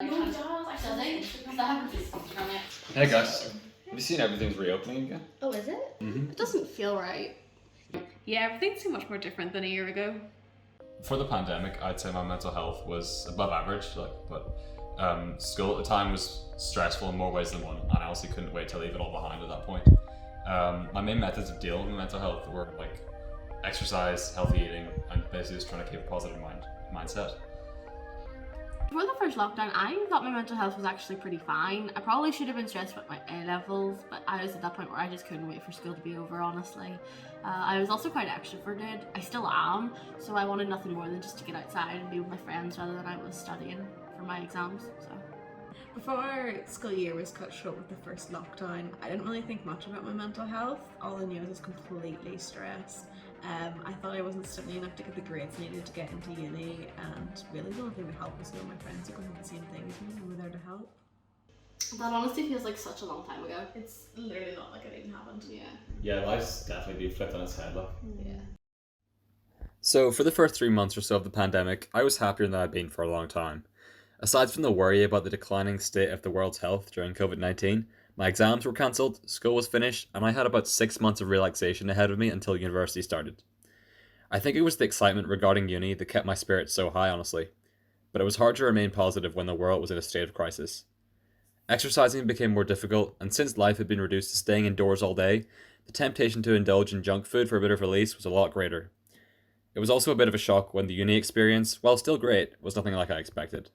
Hey guys, have you seen everything's reopening again? Oh, is it? Mm-hmm. It doesn't feel right. Yeah, everything's so much more different than a year ago. Before the pandemic, I'd say my mental health was above average, but school at the time was stressful in more ways than one, and I honestly couldn't wait to leave it all behind at that point. My main methods of dealing with mental health were like exercise, healthy eating, and basically just trying to keep a positive mindset. Before the first lockdown, I thought my mental health was actually pretty fine. I probably should have been stressed about my A levels, but I was at that point where I just couldn't wait for school to be over, honestly. I was also quite extroverted. I still am, so I wanted nothing more than just to get outside and be with my friends rather than I was studying for my exams. So. Before our school year was cut short with the first lockdown, I didn't really think much about my mental health. All I knew was completely stressed. I thought I wasn't studying enough to get the grades needed to get into uni, and really the only thing that helped was knowing my friends who going through the same thing as me and were there to help. That honestly feels like such a long time ago. It's literally not like it even happened. Yeah, life's definitely been flipped on its head, look. Yeah. So for the first 3 months or so of the pandemic, I was happier than I'd been for a long time. Aside from the worry about the declining state of the world's health during COVID-19, my exams were cancelled, school was finished, and I had about 6 months of relaxation ahead of me until university started. I think it was the excitement regarding uni that kept my spirits so high, honestly. But it was hard to remain positive when the world was in a state of crisis. Exercising became more difficult, and since life had been reduced to staying indoors all day, the temptation to indulge in junk food for a bit of release was a lot greater. It was also a bit of a shock when the uni experience, while still great, was nothing like I expected.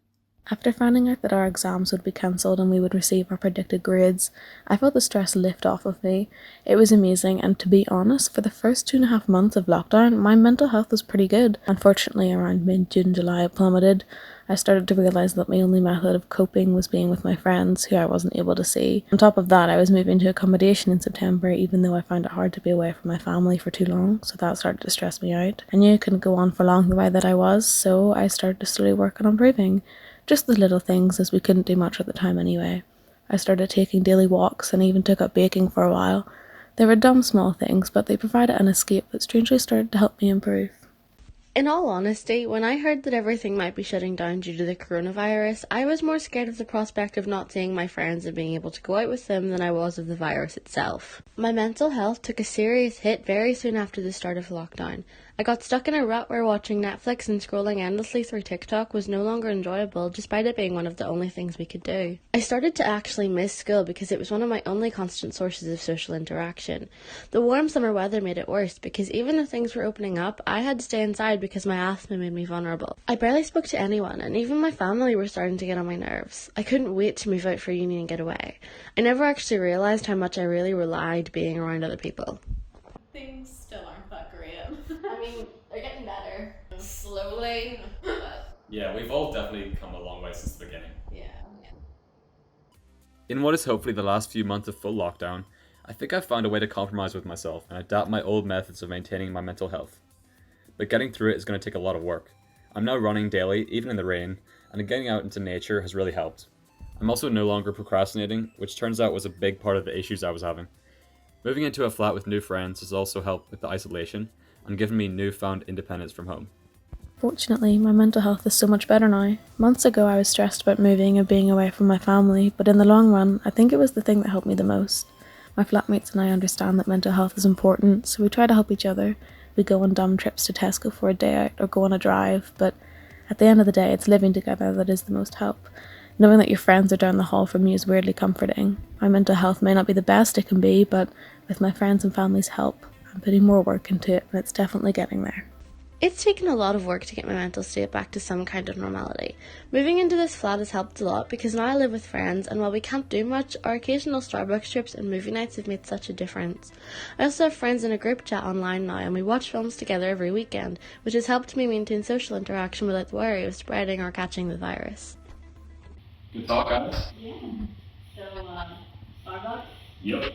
After finding out that our exams would be cancelled and we would receive our predicted grades, I felt the stress lift off of me. It was amazing, and to be honest, for the first 2.5 months of lockdown, my mental health was pretty good. Unfortunately, around mid-June, July, it plummeted. I started to realise that my only method of coping was being with my friends, who I wasn't able to see. On top of that, I was moving to accommodation in September, even though I found it hard to be away from my family for too long, so that started to stress me out. I knew I couldn't go on for long the way that I was, so I started to slowly work on improving. Just the little things, as we couldn't do much at the time anyway. I started taking daily walks and even took up baking for a while. They were dumb small things, but they provided an escape that strangely started to help me improve. In all honesty, when I heard that everything might be shutting down due to the coronavirus, I was more scared of the prospect of not seeing my friends and being able to go out with them than I was of the virus itself. My mental health took a serious hit very soon after the start of lockdown. I got stuck in a rut where watching Netflix and scrolling endlessly through TikTok was no longer enjoyable, despite it being one of the only things we could do. I started to actually miss school because it was one of my only constant sources of social interaction. The warm summer weather made it worse because even though things were opening up, I had to stay inside because my asthma made me vulnerable. I barely spoke to anyone, and even my family were starting to get on my nerves. I couldn't wait to move out for uni and get away. I never actually realised how much I really relied being around other people. Things still aren't that great. I mean, they're getting better. Slowly, but Yeah, we've all definitely come a long way since the beginning. yeah. In what is hopefully the last few months of full lockdown, I think I've found a way to compromise with myself and adapt my old methods of maintaining my mental health. But getting through it is going to take a lot of work. I'm now running daily, even in the rain, and getting out into nature has really helped. I'm also no longer procrastinating, which turns out was a big part of the issues I was having. Moving into a flat with new friends has also helped with the isolation and given me newfound independence from home. Fortunately, my mental health is so much better now. Months ago I was stressed about moving and being away from my family, but in the long run, I think it was the thing that helped me the most. My flatmates and I understand that mental health is important, so we try to help each other. We go on dumb trips to Tesco for a day out or go on a drive, but at the end of the day, it's living together that is the most help. Knowing that your friends are down the hall from you is weirdly comforting. My mental health may not be the best it can be, but with my friends and family's help, I'm putting more work into it, and it's definitely getting there. It's taken a lot of work to get my mental state back to some kind of normality. Moving into this flat has helped a lot because now I live with friends, and while we can't do much, our occasional Starbucks trips and movie nights have made such a difference. I also have friends in a group chat online now, and we watch films together every weekend, which has helped me maintain social interaction without the worry of spreading or catching the virus. Good talk, guys. Yeah. So, Starbucks? Yep.